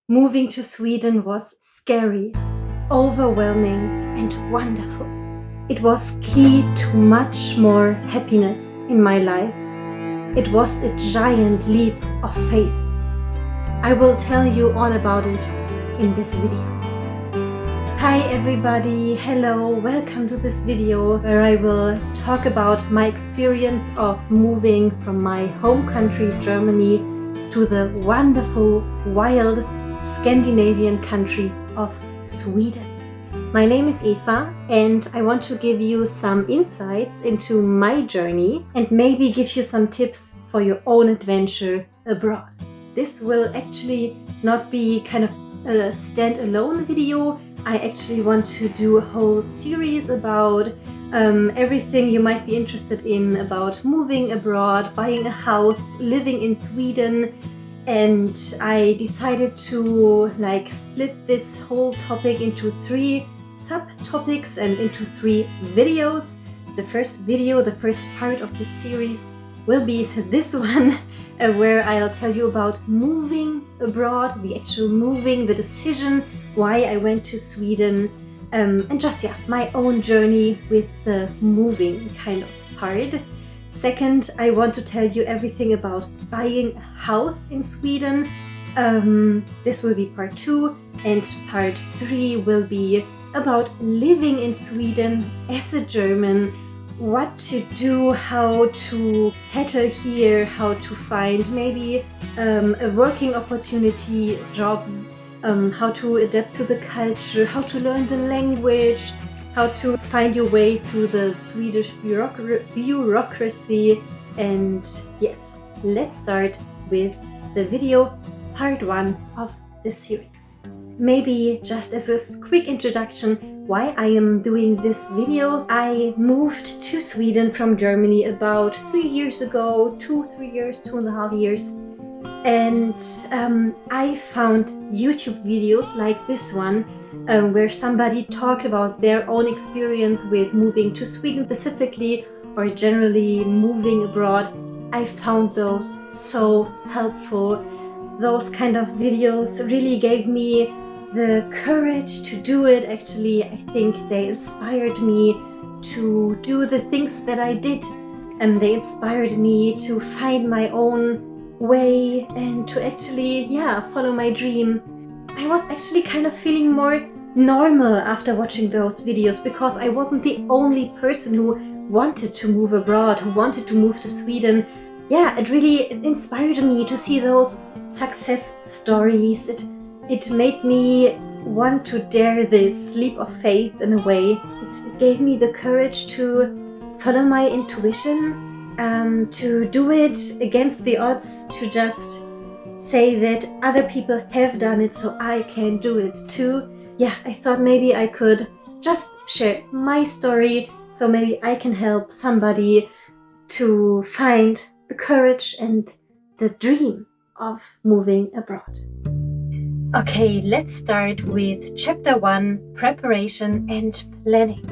Moving to Sweden was scary, overwhelming, and wonderful. It was key to much more happiness in my life. It was a giant leap of faith. I will tell you all about it in this video. Hi everybody, hello, welcome to this video where I will talk about my experience of moving from my home country Germany to the wonderful, wild Scandinavian country of Sweden. My name is Eva and I want to give you some insights into my journey and maybe give you some tips for your own adventure abroad. This will actually not be kind of a standalone video. I actually want to do a whole series about everything you might be interested in about moving abroad, buying a house, living in Sweden. And I decided to split this whole topic into 3 subtopics and into 3 videos. The first video, the first part of this series will be this one where I'll tell you about moving abroad, the actual moving, the decision, why I went to Sweden, and just my own journey with the moving kind of part. Second, I want to tell you everything about buying a house in Sweden. This will be part 2, and part 3 will be about living in Sweden as a German, what to do, how to settle here, how to find maybe a working opportunity, jobs, how to adapt to the culture, how to learn the language, how to find your way through the Swedish bureaucracy. And yes, let's start with the video, part 1 of the series. Maybe just as a quick introduction why I am doing this video. I moved to Sweden from Germany about 3 years ago, 2.5 years. And I found YouTube videos like this one where somebody talked about their own experience with moving to Sweden specifically, or generally moving abroad. I found those so helpful. Those kind of videos really gave me the courage to do it. Actually, I think they inspired me to do the things that I did, and they inspired me to find my own way and to actually follow my dream. I was actually kind of feeling more normal after watching those videos, because I wasn't the only person who wanted to move abroad, who wanted to move to Sweden. It really inspired me to see those success stories. It made me want to dare this leap of faith in a way. It gave me the courage to follow my intuition, to do it against the odds, to just say that other people have done it, so I can do it too. I thought maybe I could just share my story, so maybe I can help somebody to find the courage and the dream of moving abroad. Okay, let's start with chapter 1, preparation and planning.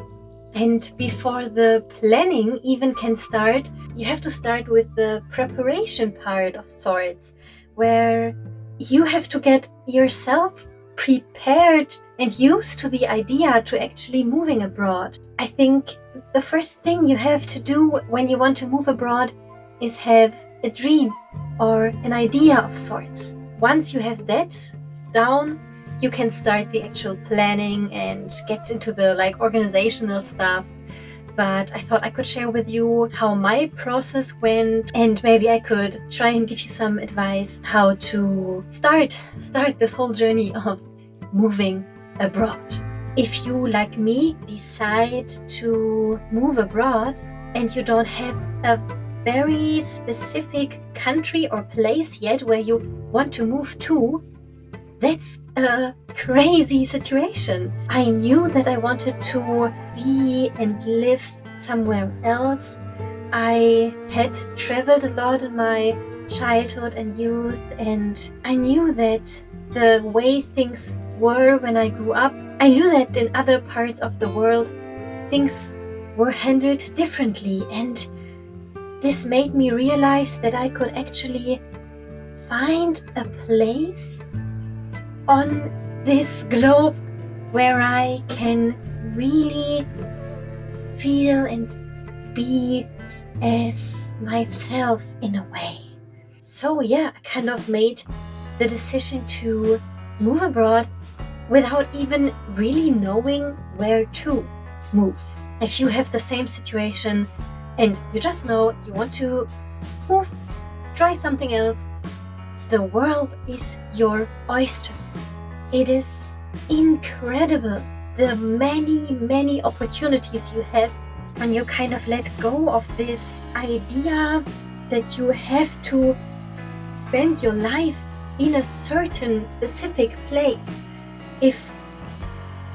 And before the planning even can start, you have to start with the preparation part of sorts, where you have to get yourself prepared and used to the idea to actually moving abroad. I think the first thing you have to do when you want to move abroad is have a dream or an idea of sorts. Once you have that down, you can start the actual planning and get into the organizational stuff. But I thought I could share with you how my process went, and maybe I could try and give you some advice how to start this whole journey of moving abroad. If you, like me, decide to move abroad and you don't have a very specific country or place yet where you want to move to, that's a crazy situation. I knew that I wanted to be and live somewhere else. I had traveled a lot in my childhood and youth, and I knew that the way things were when I grew up, I knew that in other parts of the world things were handled differently, and this made me realize that I could actually find a place on this globe where I can really feel and be as myself in a way. So yeah, I kind of made the decision to move abroad without even really knowing where to move. If you have the same situation and you just know you want to move, try something else, the world is your oyster. It is incredible the many opportunities you have when you kind of let go of this idea that you have to spend your life in a certain specific place. If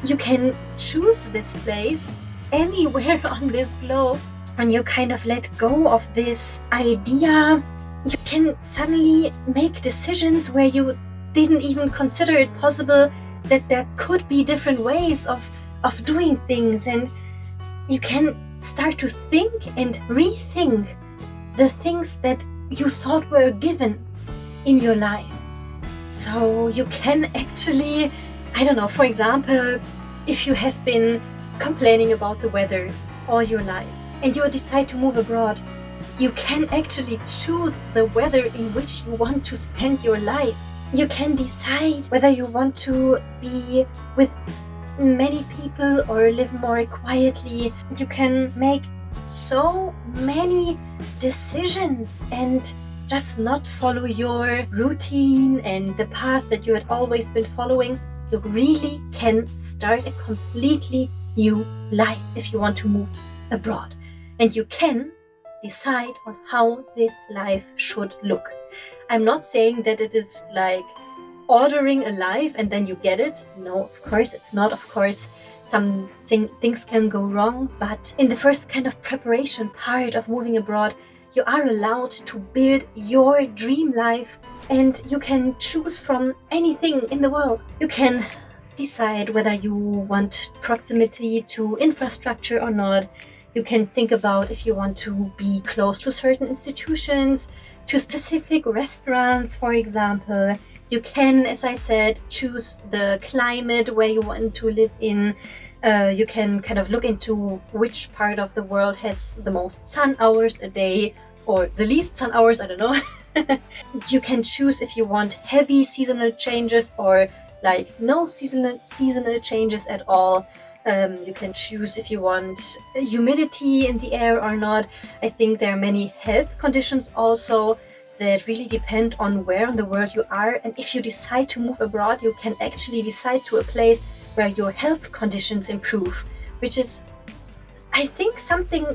you can choose this place anywhere on this globe, and you kind of let go of this idea, you can suddenly make decisions where you didn't even consider it possible that there could be different ways of doing things, and you can start to think and rethink the things that you thought were given in your life. So you can actually, I don't know, for example, if you have been complaining about the weather all your life and you decide to move abroad, you can actually choose the weather in which you want to spend your life. You can decide whether you want to be with many people or live more quietly. You can make so many decisions and just not follow your routine and the path that you had always been following. You really can start a completely new life if you want to move abroad. And you can decide on how this life should look. I'm not saying that it is like ordering a life and then you get it. No, of course it's not. Of course, some things can go wrong. But in the first kind of preparation part of moving abroad, you are allowed to build your dream life, and you can choose from anything in the world. You can decide whether you want proximity to infrastructure or not. You can think about if you want to be close to certain institutions, to specific restaurants, for example. You can, as I said, choose the climate where you want to live in. You can kind of look into which part of the world has the most sun hours a day or the least sun hours, I don't know. You can choose if you want heavy seasonal changes or like no seasonal changes at all. You can choose if you want humidity in the air or not. I think there are many health conditions also that really depend on where in the world you are. And if you decide to move abroad, you can actually decide to a place where your health conditions improve, which is, I think, something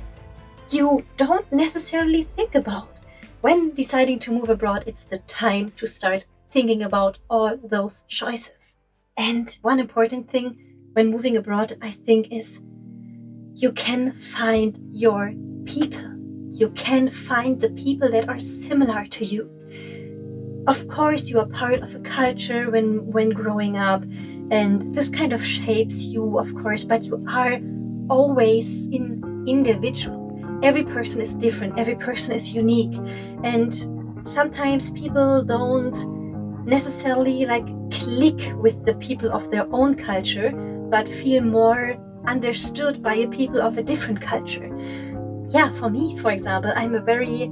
you don't necessarily think about. When deciding to move abroad, it's the time to start thinking about all those choices. And one important thing when moving abroad, I think, is you can find your people. You can find the people that are similar to you. Of course, you are part of a culture when growing up, and this kind of shapes you, of course, but you are always an individual. Every person is different, every person is unique, and sometimes people don't necessarily like click with the people of their own culture, but feel more understood by a people of a different culture. Yeah, for me, for example, I'm a very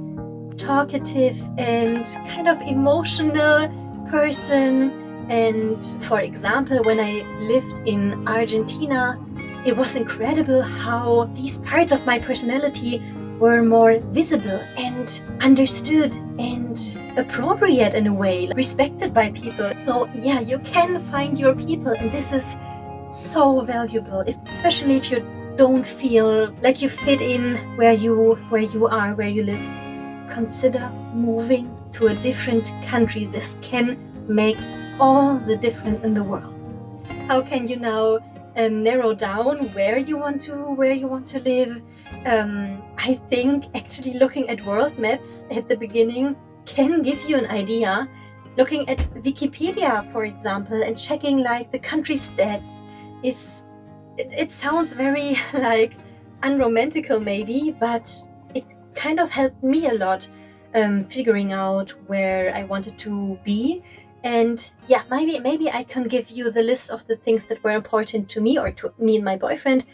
talkative and kind of emotional person. And for example, when I lived in Argentina, it was incredible how these parts of my personality were more visible and understood and appropriate in a way, respected by people. So yeah, you can find your people, and this is so valuable, especially if you don't feel like you fit in where you are, where you live. Consider moving to a different country. This can make all the difference in the world. How can you now narrow down where you want to live? I think actually looking at world maps at the beginning can give you an idea. Looking at Wikipedia, for example, and checking like the country stats it sounds very like unromantical maybe, but it kind of helped me a lot figuring out where I wanted to be And yeah, maybe I can give you the list of the things that were important to me, or to me and my boyfriend,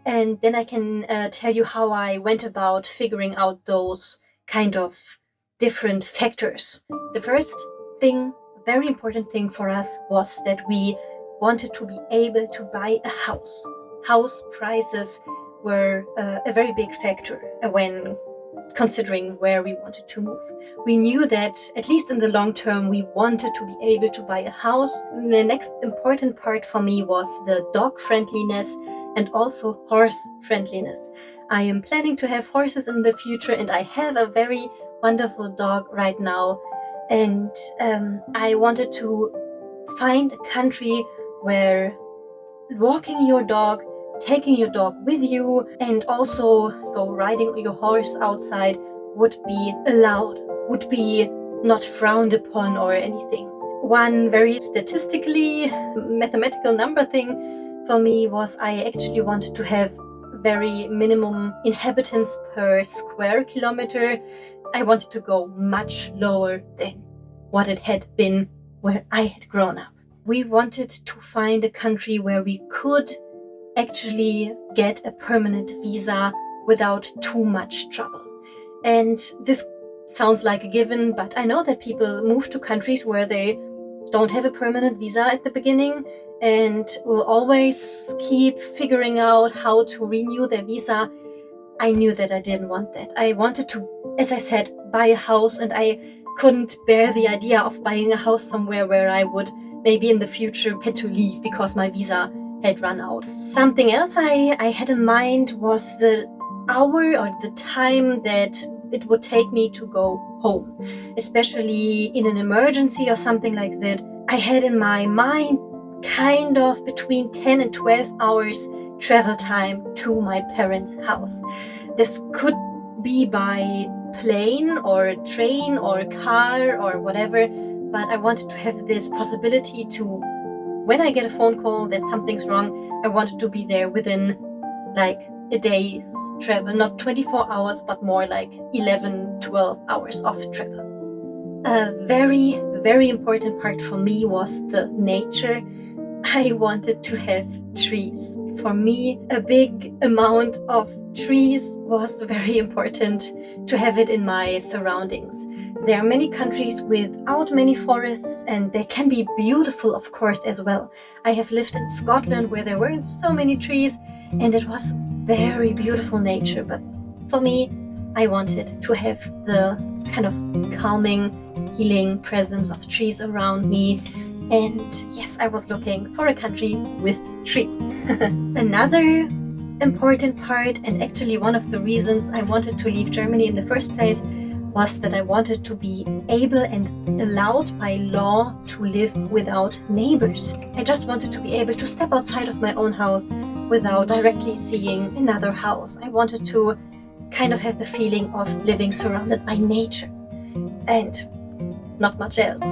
and then I can tell you how I went about figuring out those kind of different factors. The first thing, very important thing for us, was that we wanted to be able to buy a house. House prices were a very big factor when considering where we wanted to move. We knew that, at least in the long term, we wanted to be able to buy a house. The next important part for me was the dog friendliness and also horse friendliness. I am planning to have horses in the future, and I have a very wonderful dog right now. And I wanted to find a country where walking your dog, taking your dog with you, and also go riding your horse outside would be allowed, would be not frowned upon or anything. One very statistically mathematical number thing for me was I actually wanted to have very minimum inhabitants per square kilometer. I wanted to go much lower than what it had been where I had grown up. We wanted to find a country where we could actually get a permanent visa without too much trouble. And this sounds like a given, but I know that people move to countries where they don't have a permanent visa at the beginning and will always keep figuring out how to renew their visa. I knew that I didn't want that. I wanted to, as I said, buy a house, and I couldn't bear the idea of buying a house somewhere where I would maybe in the future had to leave because my visa had run out. Something else I had in mind was the hour or the time that it would take me to go home, especially in an emergency or something like that. I had in my mind kind of between 10 and 12 hours travel time to my parents' house. This could be by plane or train or car or whatever, but I wanted to have this possibility to, when I get a phone call that something's wrong, I wanted to be there within like a day's travel, not 24 hours, but more like 11, 12 hours of travel. A very, very important part for me was the nature. I wanted to have trees. For me, a big amount of trees was very important to have it in my surroundings. There are many countries without many forests, and they can be beautiful, of course, as well. I have lived in Scotland where there weren't so many trees, and it was very beautiful nature. But for me, I wanted to have the kind of calming, healing presence of trees around me. And yes, I was looking for a country with trees. Another important part, and actually one of the reasons I wanted to leave Germany in the first place, was that I wanted to be able and allowed by law to live without neighbors. I just wanted to be able to step outside of my own house without directly seeing another house. I wanted to kind of have the feeling of living surrounded by nature and not much else.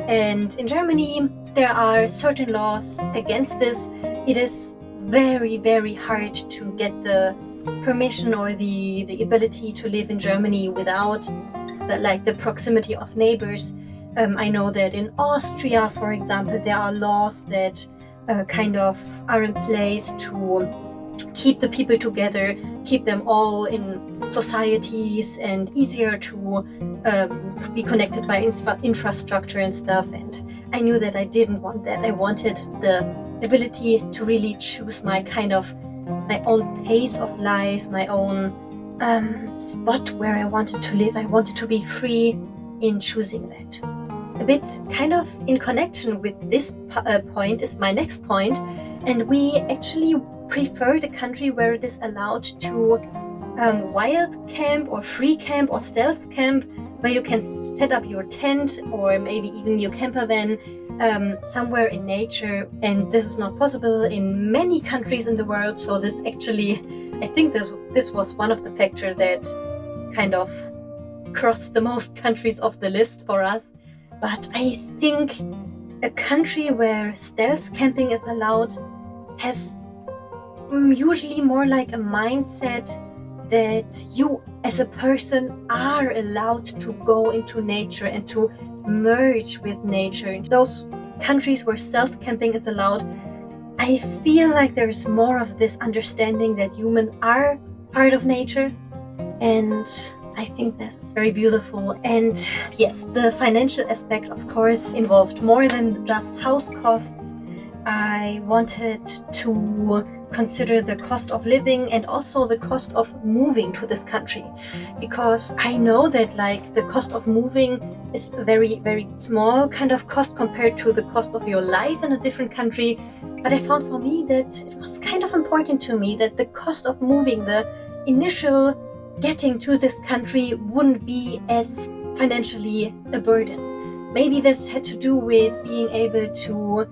And in Germany, there are certain laws against this. It is very, very hard to get the permission or the ability to live in Germany without the proximity of neighbors. I know that in Austria, for example, there are laws that kind of are in place to keep the people together, keep them all in societies, and easier to be connected by infrastructure and stuff. And I knew that I didn't want that. I wanted the ability to really choose my own pace of life, my own spot where I wanted to live. I wanted to be free in choosing that. A bit kind of in connection with this point is my next point, and we actually prefer the country where it is allowed to wild camp or free camp or stealth camp, where you can set up your tent or maybe even your camper van somewhere in nature. And this is not possible in many countries in the world. So this actually, I think this was one of the factors that kind of crossed the most countries off the list for us. But I think a country where stealth camping is allowed has usually more like a mindset that you as a person are allowed to go into nature and to merge with nature. Those countries where self-camping is allowed, I feel like there's more of this understanding that humans are part of nature, and I think that's very beautiful. And yes, the financial aspect, of course, involved more than just house costs. I wanted to consider the cost of living and also the cost of moving to this country, because I know that like the cost of moving is a very, very small kind of cost compared to the cost of your life in a different country. But I found for me that it was kind of important to me that the cost of moving, the initial getting to this country, wouldn't be as financially a burden. Maybe this had to do with being able to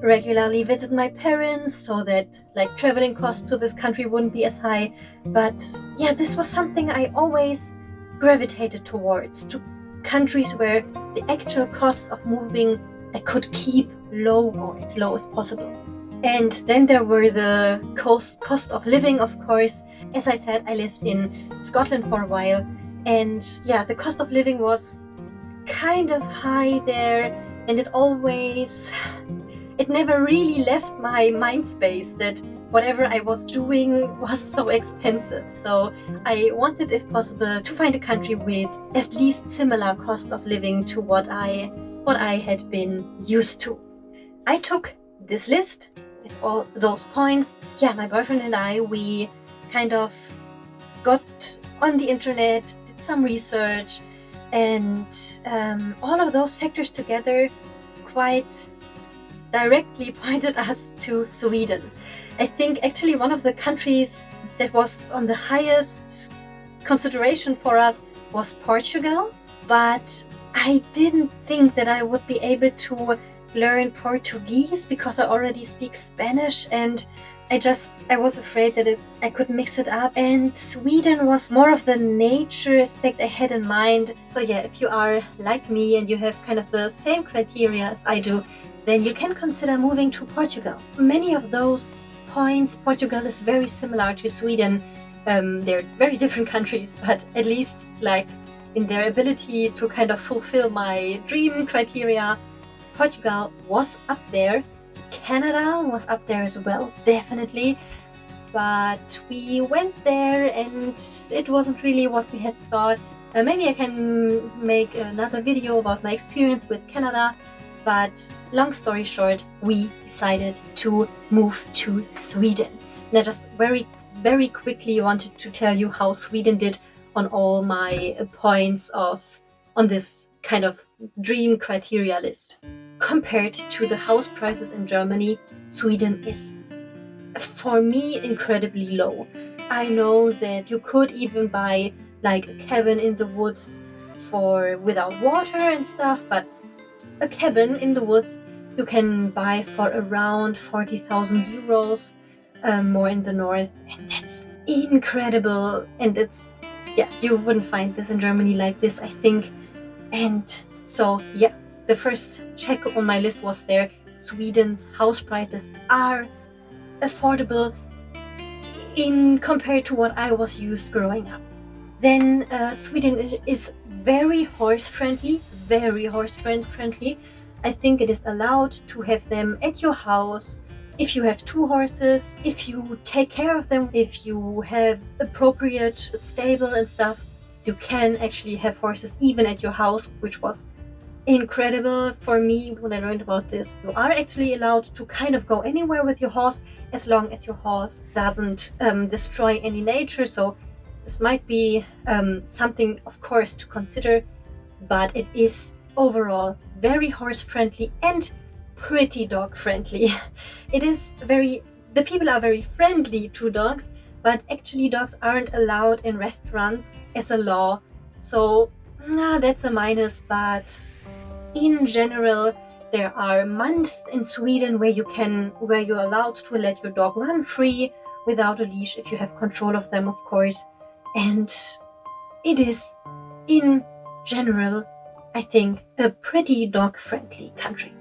regularly visit my parents, so that like traveling costs to this country wouldn't be as high. But yeah, this was something I always gravitated towards, to countries where the actual cost of moving I could keep low, or as low as possible. And then there were the cost of living, of course. As I said, I lived in Scotland for a while, and yeah, the cost of living was kind of high there, and it never really left my mind space that whatever I was doing was so expensive. So I wanted, if possible, to find a country with at least similar cost of living to what I had been used to. I took this list with all those points. Yeah, my boyfriend and I, we kind of got on the internet, did some research, and all of those factors together quite directly pointed us to Sweden. I think actually one of the countries that was on the highest consideration for us was Portugal, but I didn't think that I would be able to learn Portuguese because I already speak Spanish, and I was afraid that I could mix it up. And Sweden was more of the nature aspect I had in mind. So yeah, if you are like me and you have kind of the same criteria as I do, then you can consider moving to Portugal. Many of those points, Portugal is very similar to Sweden. They're very different countries, but at least like in their ability to kind of fulfill my dream criteria, Portugal was up there. Canada was up there as well, definitely. But we went there and it wasn't really what we had thought. Maybe I can make another video about my experience with Canada. But long story short, we decided to move to Sweden. And I just very, very quickly wanted to tell you how Sweden did on all my points on this kind of dream criteria list. Compared to the house prices in Germany, Sweden is, for me, incredibly low. I know that you could even buy like a cabin in the woods without water and stuff, but a cabin in the woods you can buy for around 40,000 euros, more in the north, and that's incredible. And you wouldn't find this in Germany like this, I think. And so yeah, the first check on my list was there. Sweden's house prices are affordable compared to what I was used growing up. Then Sweden is very horse friendly. I think it is allowed to have them at your house if you have 2 horses, if you take care of them, if you have appropriate stable and stuff. You can actually have horses even at your house, which was incredible for me when I learned about this. You are actually allowed to kind of go anywhere with your horse as long as your horse doesn't destroy any nature. So this might be something, of course, to consider, but it is overall very horse friendly and pretty dog friendly. The people are very friendly to dogs, but actually dogs aren't allowed in restaurants as a law. So that's a minus, but in general, there are months in Sweden where you're allowed to let your dog run free without a leash if you have control of them, of course. And it is, in general, I think, a pretty dog-friendly country.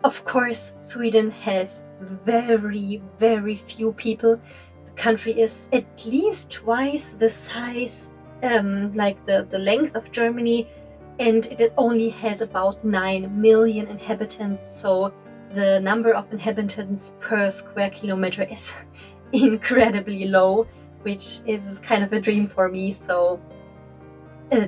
Of course, Sweden has very, very few people. The country is at least twice the size, like the length of Germany. and it only has about 9 million inhabitants, so the number of inhabitants per square kilometer is incredibly low, which is kind of a dream for me. So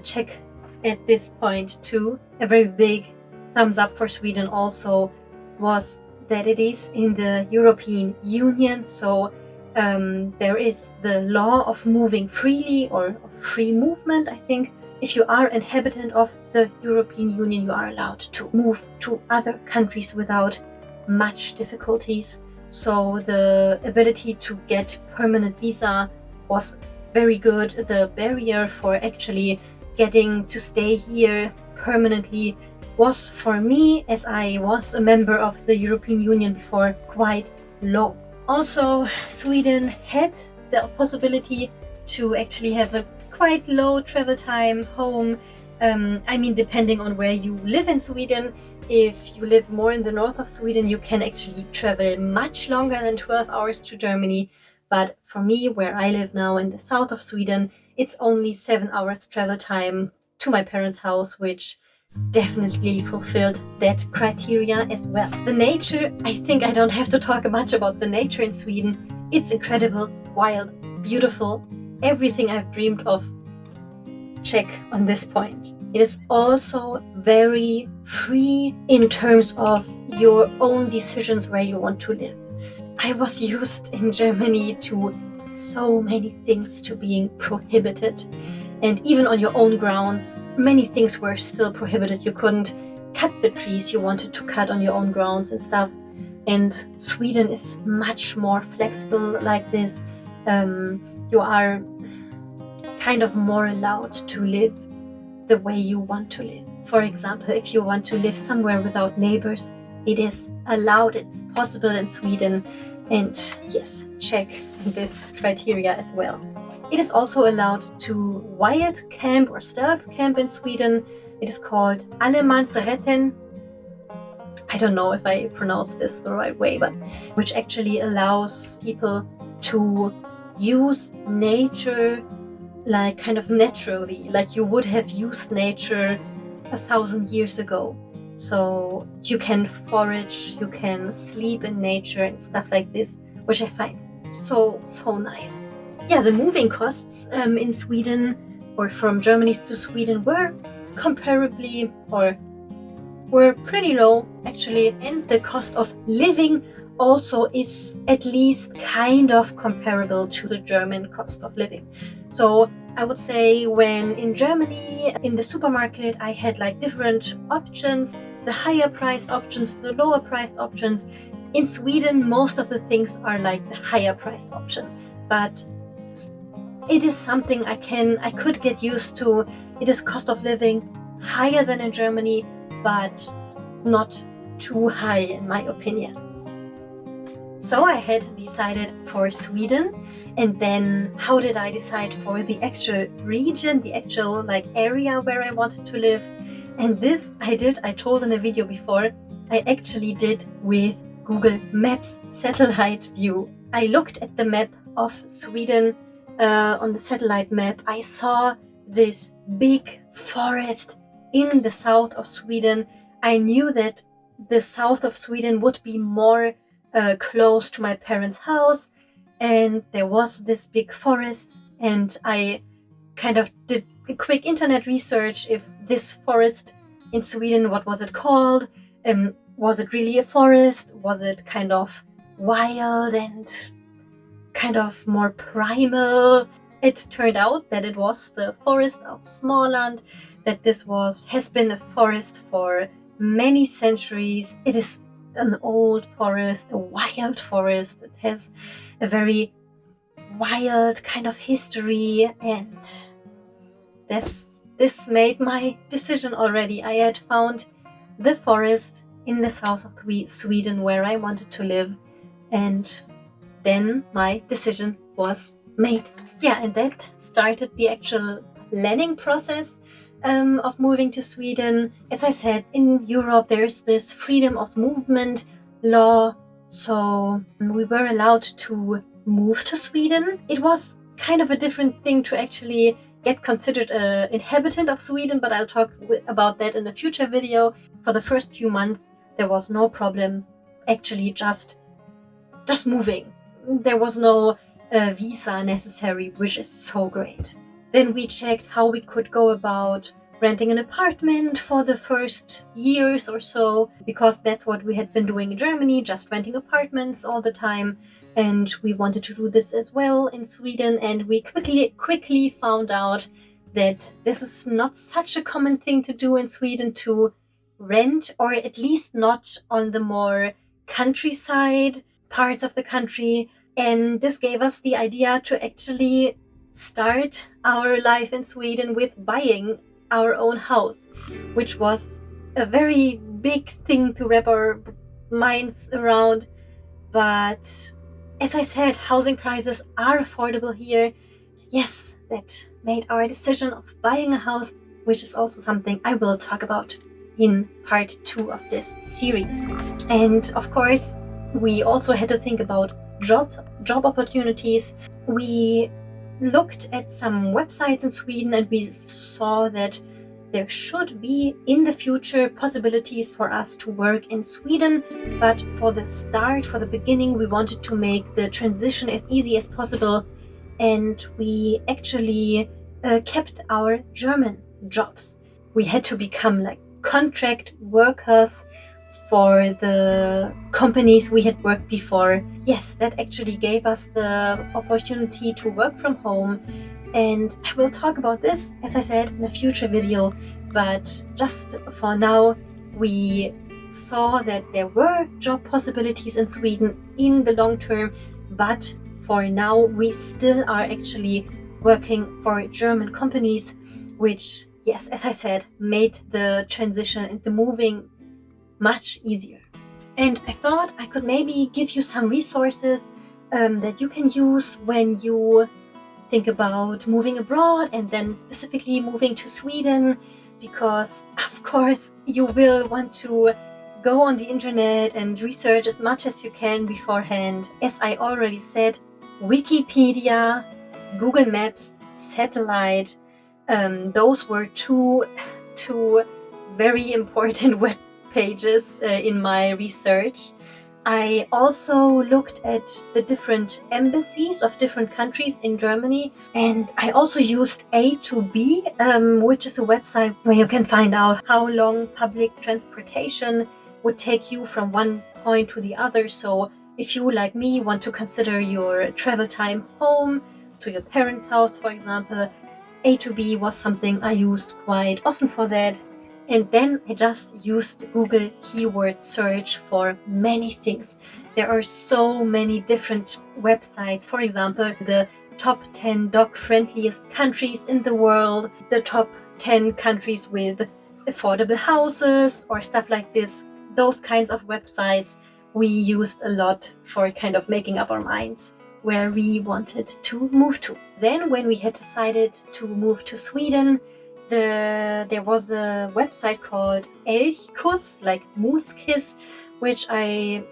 check at this point too. A very big thumbs up for Sweden also was that it is in the European Union, so there is the law of moving freely, or of free movement, I think. If you are an inhabitant of the European Union, you are allowed to move to other countries without much difficulties. So the ability to get permanent visa was very good. The barrier for actually getting to stay here permanently was, for me, as I was a member of the European Union before, quite low. Also, Sweden had the possibility to actually have a quite low travel time home. I mean, depending on where you live in Sweden. If you live more in the north of Sweden, you can actually travel much longer than 12 hours to Germany. But for me, where I live now in the south of Sweden, it's only 7 hours travel time to my parents' house, which definitely fulfilled that criteria as well. The nature, I think I don't have to talk much about the nature in Sweden. It's incredible, wild, beautiful, everything I've dreamed of. Check on this point. It is also very free in terms of your own decisions where you want to live. I was used in Germany to so many things to being prohibited. And even on your own grounds, many things were still prohibited. You couldn't cut the trees you wanted to cut on your own grounds and stuff. And Sweden is much more flexible like this. You are kind of more allowed to live the way you want to live. For example, if you want to live somewhere without neighbors, it is allowed, it's possible in Sweden. And yes, check this criteria as well. It is also allowed to wild camp or stealth camp in Sweden. It is called allemansrätten. I don't know if I pronounce this the right way, but which actually allows people to use nature like kind of naturally, like you would have used nature 1,000 years ago. So you can forage, you can sleep in nature and stuff like this, which I find so nice. Yeah, the moving costs in Sweden, or from Germany to Sweden, were comparably, or were pretty low actually, and the cost of living also is at least kind of comparable to the German cost of living. So I would say when in Germany, in the supermarket, I had like different options, the higher priced options, the lower priced options. In Sweden, most of the things are like the higher priced option, but it is something I could get used to. It is cost of living higher than in Germany, but not too high in my opinion. So I had decided for Sweden, and then how did I decide for the actual region, the actual like area where I wanted to live? And this I told in a video before, I actually did with Google Maps satellite view. I looked at the map of Sweden. On the satellite map, I saw this big forest in the south of Sweden. I knew that the south of Sweden would be more close to my parents' house, and there was this big forest, and I kind of did a quick internet research if this forest in Sweden, what was it called? Was it really a forest? Was it kind of wild and kind of more primal? It turned out that it was the forest of Småland, that this has been a forest for many centuries. It is an old forest, a wild forest. It has a very wild kind of history, and this made my decision already. I had found the forest in the south of Sweden where I wanted to live, and then my decision was made. Yeah, and that started the actual planning process of moving to Sweden. As I said, in Europe there's this freedom of movement law, so we were allowed to move to Sweden. It was kind of a different thing to actually get considered an inhabitant of Sweden, but I'll talk about that in a future video. For the first few months, there was no problem actually just moving. There was no visa necessary, which is so great. Then we checked how we could go about renting an apartment for the first years or so, because that's what we had been doing in Germany, just renting apartments all the time. And we wanted to do this as well in Sweden, and we quickly found out that this is not such a common thing to do in Sweden, to rent, or at least not on the more countryside parts of the country. And this gave us the idea to actually start our life in Sweden with buying our own house, which was a very big thing to wrap our minds around. But as I said, housing prices are affordable here. Yes, that made our decision of buying a house, which is also something I will talk about in part 2 of this series. And of course, we also had to think about job opportunities. We looked at some websites in Sweden, and we saw that there should be in the future possibilities for us to work in Sweden. But for the beginning, we wanted to make the transition as easy as possible. And we actually kept our German jobs. We had to become like contract workers for the companies we had worked before. Yes, that actually gave us the opportunity to work from home. And I will talk about this, as I said, in a future video. But just for now, we saw that there were job possibilities in Sweden in the long term. But for now, we still are actually working for German companies, which, yes, as I said, made the transition and the moving much easier. And I thought I could maybe give you some resources that you can use when you think about moving abroad, and then specifically moving to Sweden, because of course you will want to go on the internet and research as much as you can beforehand. As I already said, Wikipedia, Google Maps, satellite, those were two very important web pages in my research. I also looked at the different embassies of different countries in Germany, and I also used A2B, which is a website where you can find out how long public transportation would take you from one point to the other. So if you, like me, want to consider your travel time home to your parents' house, for example, A2B was something I used quite often for that. And then I just used Google keyword search for many things. There are so many different websites. For example, the top 10 dog-friendliest countries in the world, the top 10 countries with affordable houses, or stuff like this. Those kinds of websites we used a lot for kind of making up our minds where we wanted to move to. Then when we had decided to move to Sweden, there was a website called Elchkuss, like Moose Kiss, which I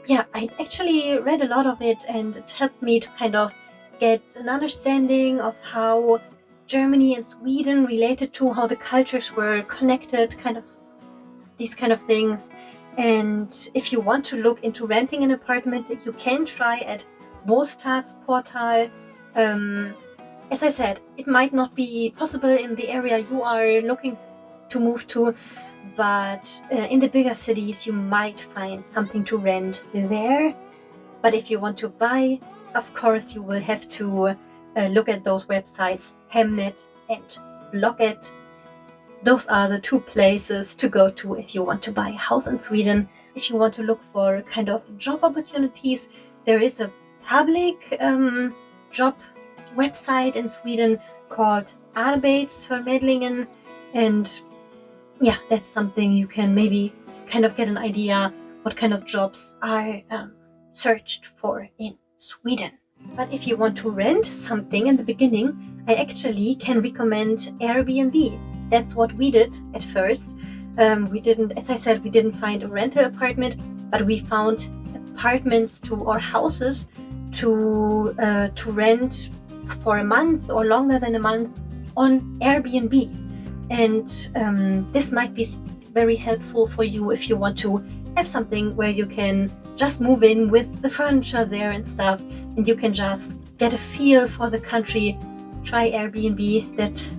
actually read a lot of it, and it helped me to kind of get an understanding of how Germany and Sweden related to how the cultures were connected, kind of these kind of things. And if you want to look into renting an apartment, you can try at Bostadsportal. As I said, it might not be possible in the area you are looking to move to, but in the bigger cities you might find something to rent there. But if you want to buy, of course you will have to look at those websites, Hemnet and Blocket. Those are the two places to go to if you want to buy a house in Sweden. If you want to look for kind of job opportunities, there is a public job website in Sweden called Arbetsförmedlingen, and yeah, that's something you can maybe kind of get an idea what kind of jobs are searched for in Sweden. But if you want to rent something in the beginning, I actually can recommend Airbnb. That's what we did at first. We didn't find a rental apartment, but we found apartments or houses to rent for a month or longer than a month. on Airbnb. And this might be very helpful for you if you want to have something where you can just move in with the furniture there and stuff, and you can just get a feel for the country. Try Airbnb.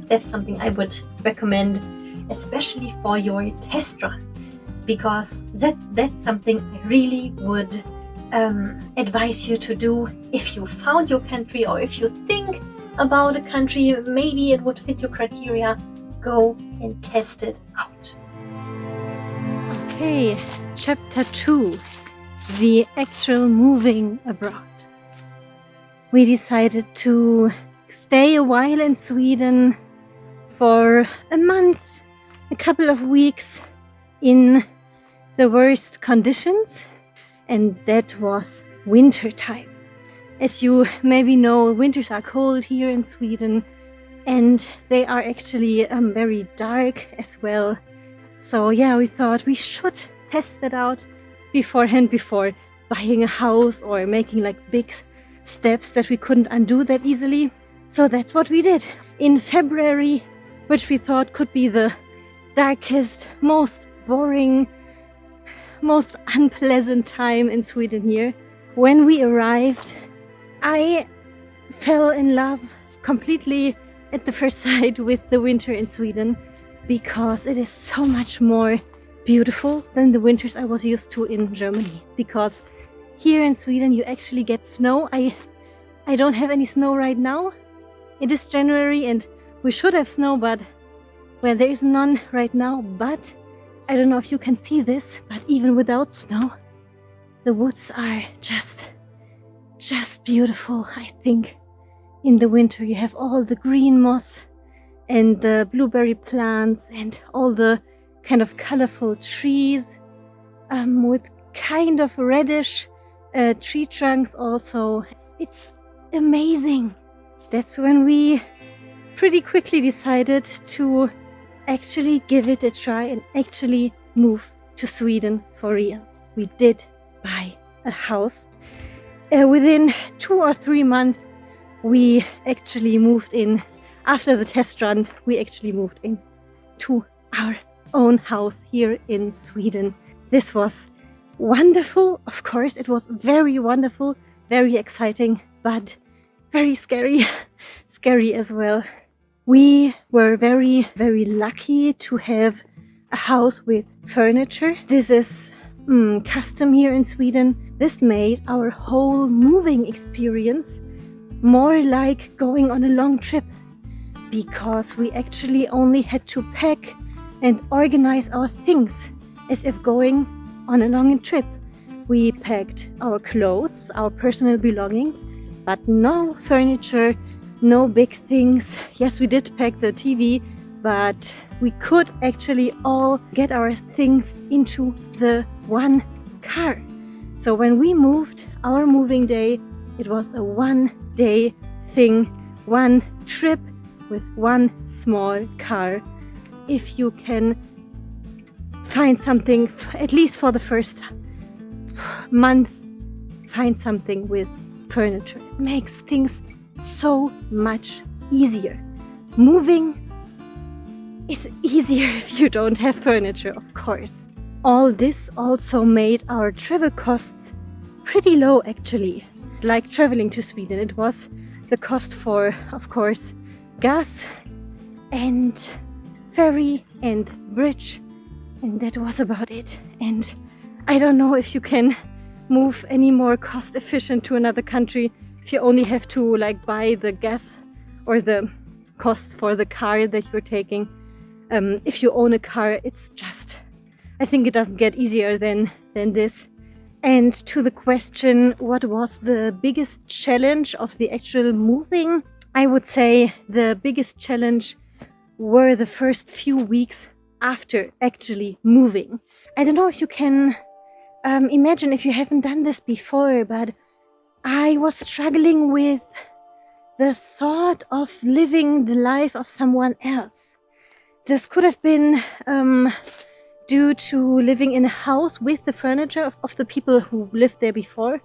That's something I would recommend, especially for your test run, because that's something I really would advise you to do if you found your country, or if you think about a country, maybe it would fit your criteria. Go and test it out. Okay, chapter 2, the actual moving abroad. We decided to stay a while in Sweden for a month, a couple of weeks in the worst conditions, and that was winter time. As you maybe know, winters are cold here in Sweden, and they are actually very dark as well. So yeah, we thought we should test that out beforehand, before buying a house or making like big steps that we couldn't undo that easily. So that's what we did. In February, which we thought could be the darkest, most boring, most unpleasant time in Sweden here, when we arrived, I fell in love completely at the first sight with the winter in Sweden, because it is so much more beautiful than the winters I was used to in Germany. Because here in Sweden you actually get snow. I don't have any snow right now. It is January and we should have snow, but well, there is none right now. But I don't know if you can see this, but even without snow, the woods are just beautiful. I think in the winter you have all the green moss and the blueberry plants and all the kind of colorful trees with kind of reddish tree trunks also. It's amazing. That's when we pretty quickly decided to actually give it a try and actually move to Sweden for real. We did buy a house. Within 2 or 3 months, we actually moved in. After the test run, we actually moved in to our own house here in Sweden. This was wonderful. Of course, it was very wonderful, very exciting, but very scary, scary as well. We were very, very lucky to have a house with furniture. This is custom here in Sweden. This made our whole moving experience more like going on a long trip, because we actually only had to pack and organize our things as if going on a long trip. We packed our clothes, our personal belongings, but no furniture, no big things. Yes, we did pack the TV, but we could actually all get our things into the one car. So when we moved, our moving day, it was a one-day thing, one trip with one small car. If you can find something, at least for the first month, find something with furniture. It makes things so much easier. Moving is easier if you don't have furniture, of course. All this also made our travel costs pretty low, actually. Like traveling to Sweden, it was the cost for, of course, gas and ferry and bridge, and that was about it. And I don't know if you can move any more cost efficient to another country if you only have to like buy the gas or the costs for the car that you're taking. If you own a car, it's just, I think it doesn't get easier than this. And to the question, what was the biggest challenge of the actual moving? I would say the biggest challenge were the first few weeks after actually moving. I don't know if you can imagine if you haven't done this before, but I was struggling with the thought of living the life of someone else. This could have been due to living in a house with the furniture of the people who lived there before.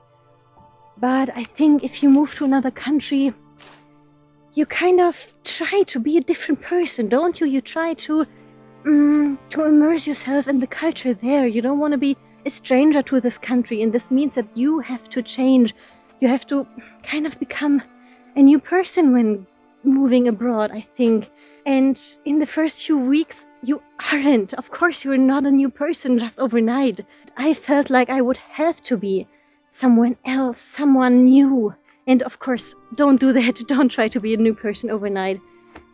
But I think if you move to another country, you kind of try to be a different person, don't you? You try to immerse yourself in the culture there. You don't want to be a stranger to this country, and this means that you have to change. You have to kind of become a new person when moving abroad, I think. And in the first few weeks, you aren't. Of course, you're not a new person just overnight. I felt like I would have to be someone else, someone new. And of course, don't do that. Don't try to be a new person overnight.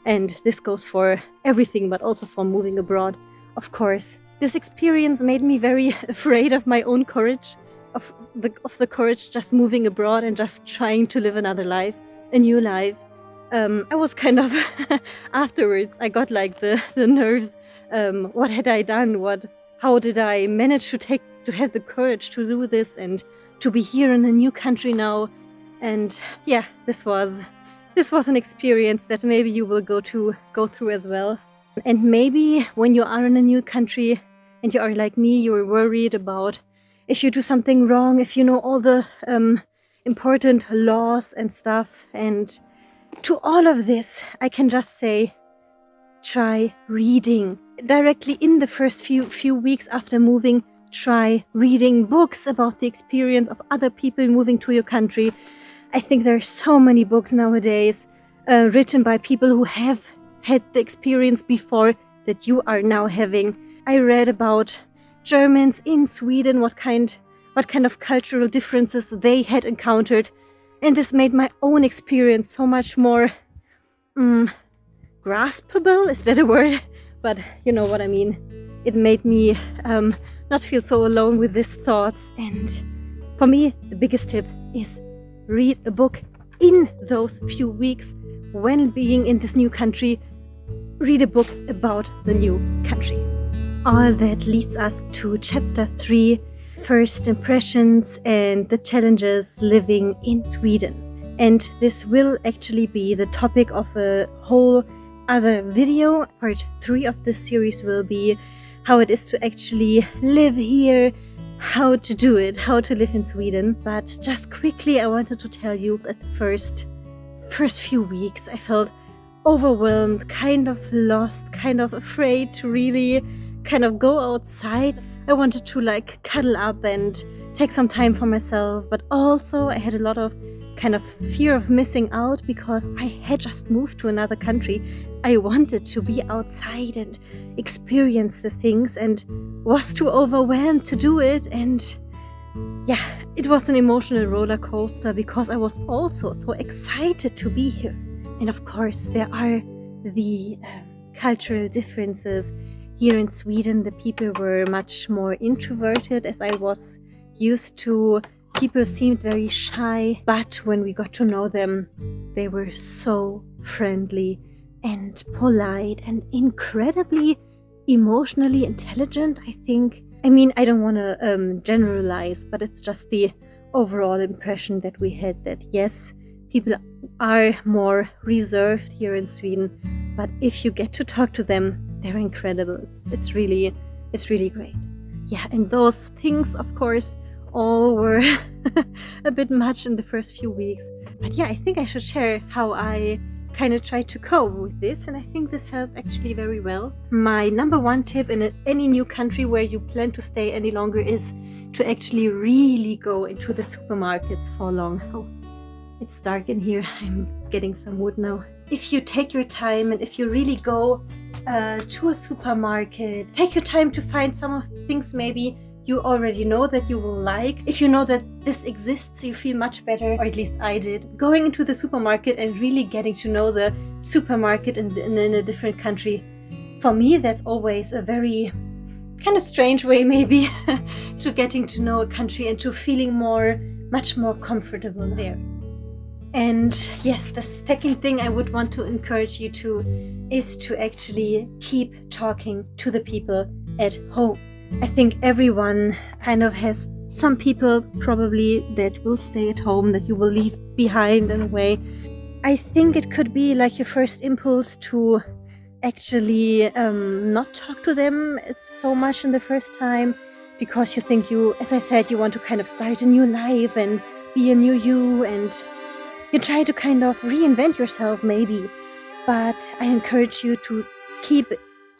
And this goes for everything, but also for moving abroad, of course. This experience made me very afraid of my own courage, of the courage just moving abroad and just trying to live another life, a new life. I was kind of, afterwards, I got like the nerves. What had I done? How did I manage to have the courage to do this and to be here in a new country now? And yeah, this was an experience that maybe you will go through as well. And maybe when you are in a new country and you are like me, you're worried about if you do something wrong, if you know all the important laws and stuff. And to all of this, I can just say, try reading. Directly in the first few weeks after moving, try reading books about the experience of other people moving to your country. I think there are so many books nowadays written by people who have had the experience before that you are now having. I read about Germans in Sweden, what kind of cultural differences they had encountered, and this made my own experience so much more graspable. Is that a word? But you know what I mean. It made me not feel so alone with these thoughts. And for me, the biggest tip is read a book in those few weeks when being in this new country. Read a book about the new country. All that leads us to chapter 3, first impressions and the challenges living in Sweden. And this will actually be the topic of a whole other video. Part 3 of this series will be how it is to actually live here, how to do it, how to live in Sweden. But just quickly, I wanted to tell you that the first few weeks I felt overwhelmed, kind of lost, kind of afraid to really kind of go outside. I wanted to like cuddle up and take some time for myself, but also I had a lot of kind of fear of missing out because I had just moved to another country. I wanted to be outside and experience the things and was too overwhelmed to do it. And yeah, it was an emotional roller coaster because I was also so excited to be here. And of course, there are the cultural differences. Here in Sweden, the people were much more introverted, as I was used to. People seemed very shy, but when we got to know them, they were so friendly and polite and incredibly emotionally intelligent, I think. I mean, I don't want to generalize, but it's just the overall impression that we had that yes, people are more reserved here in Sweden, but if you get to talk to them, they're incredible. It's really great. Yeah, and those things, of course, all were a bit much in the first few weeks. But yeah, I think I should share how I kind of tried to cope with this, and I think this helped actually very well. My number one tip in any new country where you plan to stay any longer is to actually really go into the supermarkets for long. Oh, it's dark in here. I'm getting some wood now. If you take your time and if you really go to a supermarket, take your time to find some of the things maybe you already know that you will like. If you know that this exists, you feel much better, or at least I did. Going into the supermarket and really getting to know the supermarket in a different country. For me, that's always a very kind of strange way maybe to getting to know a country and to feeling much more comfortable there. And yes, the second thing I would want to encourage you to is to actually keep talking to the people at home. I think everyone kind of has some people probably that will stay at home, that you will leave behind in a way. I think it could be like your first impulse to actually not talk to them so much in the first time, because you think as I said, you want to kind of start a new life and be a new you. And you try to kind of reinvent yourself maybe. But I encourage you to keep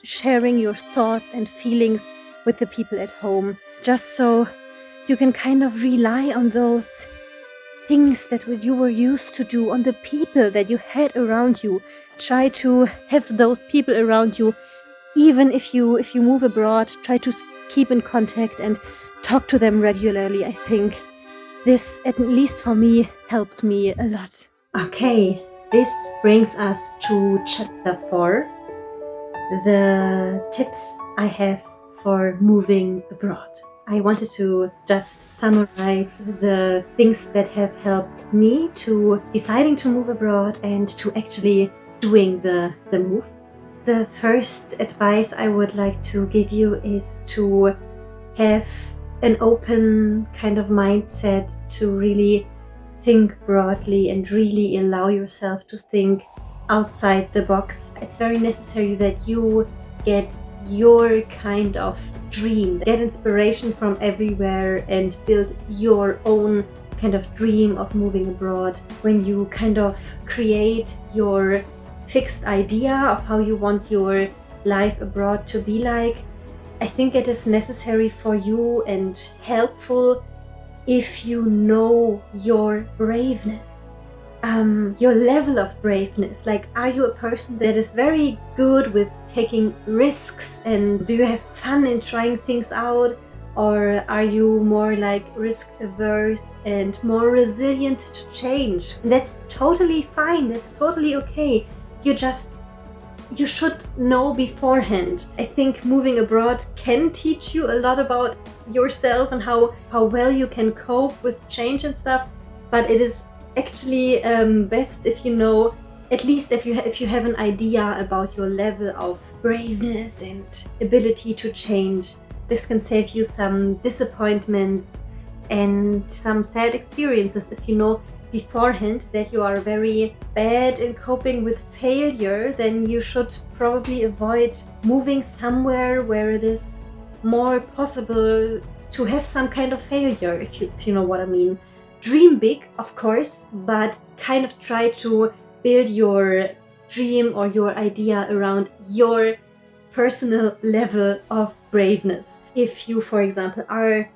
sharing your thoughts and feelings with the people at home, just so you can kind of rely on those things that you were used to do, on the people that you had around you. Try to have those people around you. Even if you move abroad, try to keep in contact and talk to them regularly. I think this, at least for me, helped me a lot. Okay, this brings us to chapter 4, the tips I have for moving abroad. I wanted to just summarize the things that have helped me to deciding to move abroad and to actually doing the move. The first advice I would like to give you is to have an open kind of mindset, to really think broadly and really allow yourself to think outside the box. It's very necessary that you get your kind of dream, get inspiration from everywhere and build your own kind of dream of moving abroad. When you kind of create your fixed idea of how you want your life abroad to be like, I think it is necessary for you and helpful if you know your braveness, your level of braveness. Like, are you a person that is very good with taking risks, and do you have fun in trying things out? Or are you more like risk averse and more resilient to change? And that's totally fine. That's totally okay. You should know beforehand. I think moving abroad can teach you a lot about yourself and how well you can cope with change and stuff. But it is actually best if you know, at least if you have an idea about your level of braveness and ability to change. This can save you some disappointments and some sad experiences if you know beforehand that you are very bad in coping with failure. Then you should probably avoid moving somewhere where it is more possible to have some kind of failure, if you know what I mean. Dream big, of course, but kind of try to build your dream or your idea around your personal level of braveness. If you, for example, are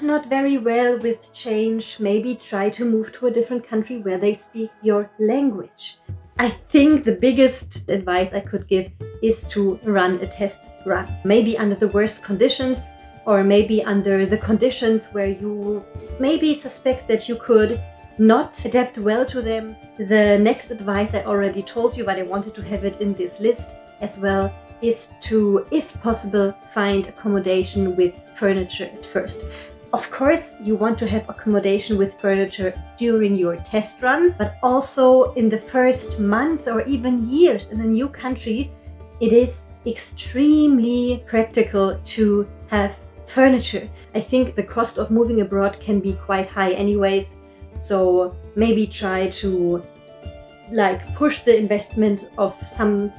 not very well with change, maybe try to move to a different country where they speak your language. I think the biggest advice I could give is to run a test run. Maybe under the worst conditions, or maybe under the conditions where you maybe suspect that you could not adapt well to them. The next advice I already told you, but I wanted to have it in this list as well, is to, if possible, find accommodation with furniture at first. Of course, you want to have accommodation with furniture during your test run, but also in the first month or even years in a new country, it is extremely practical to have furniture. I think the cost of moving abroad can be quite high anyways, so maybe try to push the investment of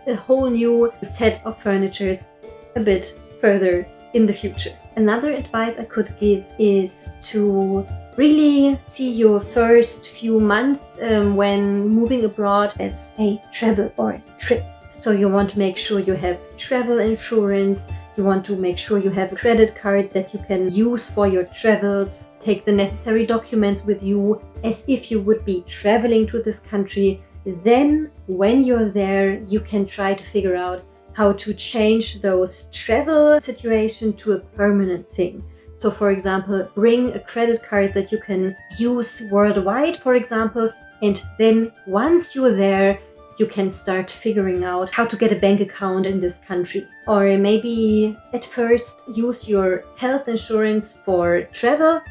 a whole new set of furnitures a bit further in the future. Another advice I could give is to really see your first few months when moving abroad as a travel or trip. So you want to make sure you have travel insurance, you want to make sure you have a credit card that you can use for your travels, take the necessary documents with you as if you would be traveling to this country. Then when you're there, you can try to figure out how to change those travel situation to a permanent thing. So for example, bring a credit card that you can use worldwide, for example, and then once you're there, you can start figuring out how to get a bank account in this country. Or maybe at first use your health insurance for travel,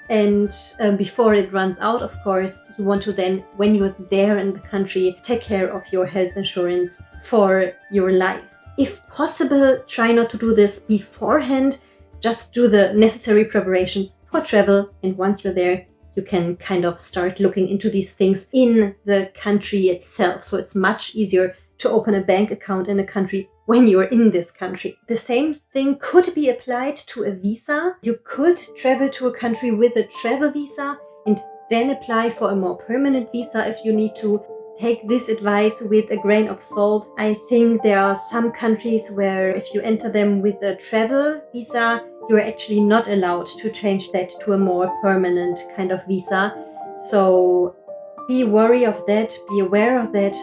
and before it runs out, of course, you want to then, when you're there in the country, take care of your health insurance for your life. If possible, try not to do this beforehand. Just do the necessary preparations for travel, and once you're there, you can kind of start looking into these things in the country itself. So it's much easier to open a bank account in a country when you're in this country. The same thing could be applied to a visa. You could travel to a country with a travel visa, and then apply for a more permanent visa if you need to. Take this advice with a grain of salt. I think there are some countries where if you enter them with a travel visa, you're actually not allowed to change that to a more permanent kind of visa. So be wary of that, be aware of that,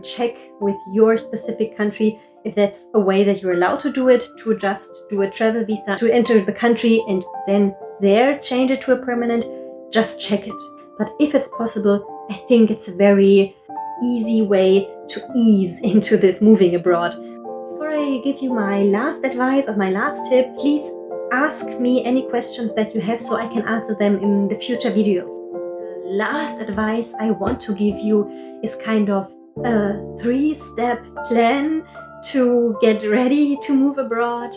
check with your specific country if that's a way that you're allowed to do it, to just do a travel visa, to enter the country and then there change it to a permanent. Just check it. But if it's possible, I think it's a very easy way to ease into this moving abroad. Before I give you my last advice or my last tip, please ask me any questions that you have so I can answer them in the future videos. The last advice I want to give you is kind of a 3-step plan to get ready to move abroad.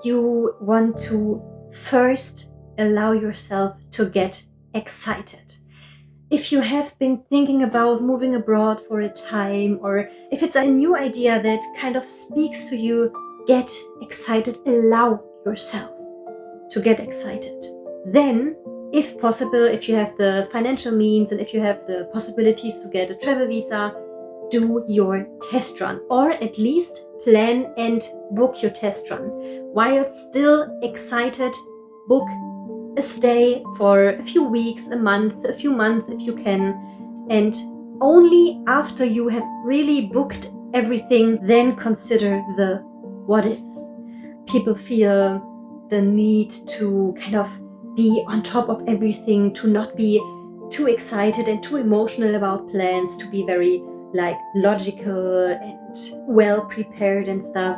You want to first allow yourself to get excited. If you have been thinking about moving abroad for a time, or if it's a new idea that kind of speaks to you, get excited. Allow yourself to get excited. Then, if possible, if you have the financial means and if you have the possibilities to get a travel visa, do your test run, or at least plan and book your test run. While still excited, book a stay for a few weeks, a few months if you can, and only after you have really booked everything, then consider the what ifs. People feel the need to kind of be on top of everything, to not be too excited and too emotional about plans, to be very logical and well prepared and stuff.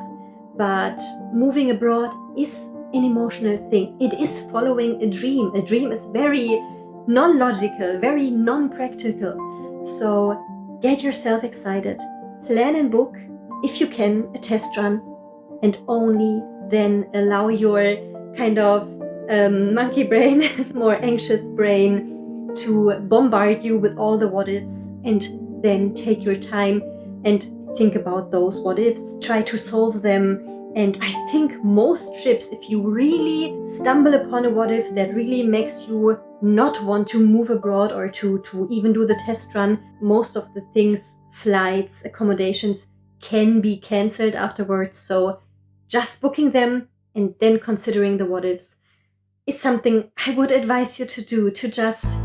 But moving abroad is an emotional thing. It is following a dream. A dream is very non-logical, very non-practical. So get yourself excited, plan and book, if you can, a test run, and only then allow your kind of monkey brain, more anxious brain, to bombard you with all the what ifs, and then take your time and think about those what ifs, try to solve them. And I think most trips, if you really stumble upon a what if that really makes you not want to move abroad or to even do the test run, most of the things, flights, accommodations, can be cancelled afterwards. So just booking them and then considering the what ifs is something I would advise you to do, to just,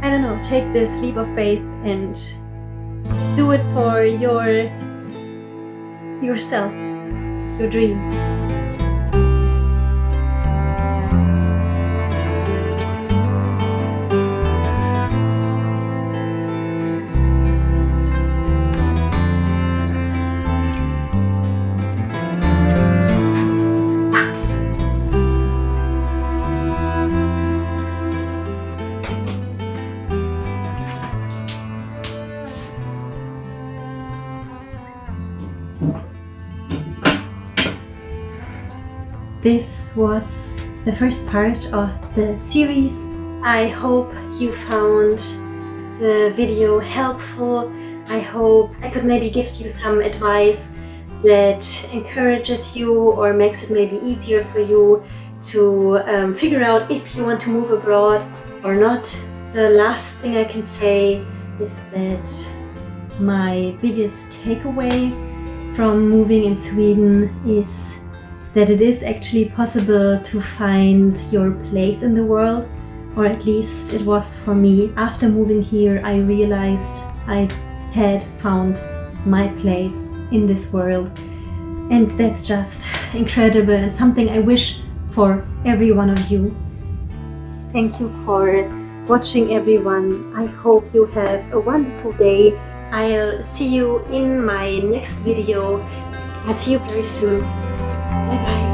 I don't know, take this leap of faith and do it for yourself, your dream. This was the first part of the series. I hope you found the video helpful. I hope I could maybe give you some advice that encourages you or makes it maybe easier for you to figure out if you want to move abroad or not. The last thing I can say is that my biggest takeaway from moving in Sweden is that it is actually possible to find your place in the world, or at least it was for me. After moving here, I realized I had found my place in this world, and that's just incredible and something I wish for every one of you. Thank you for watching, everyone. I hope you have a wonderful day. I'll see you in my next video. I'll see you very soon. Bye bye.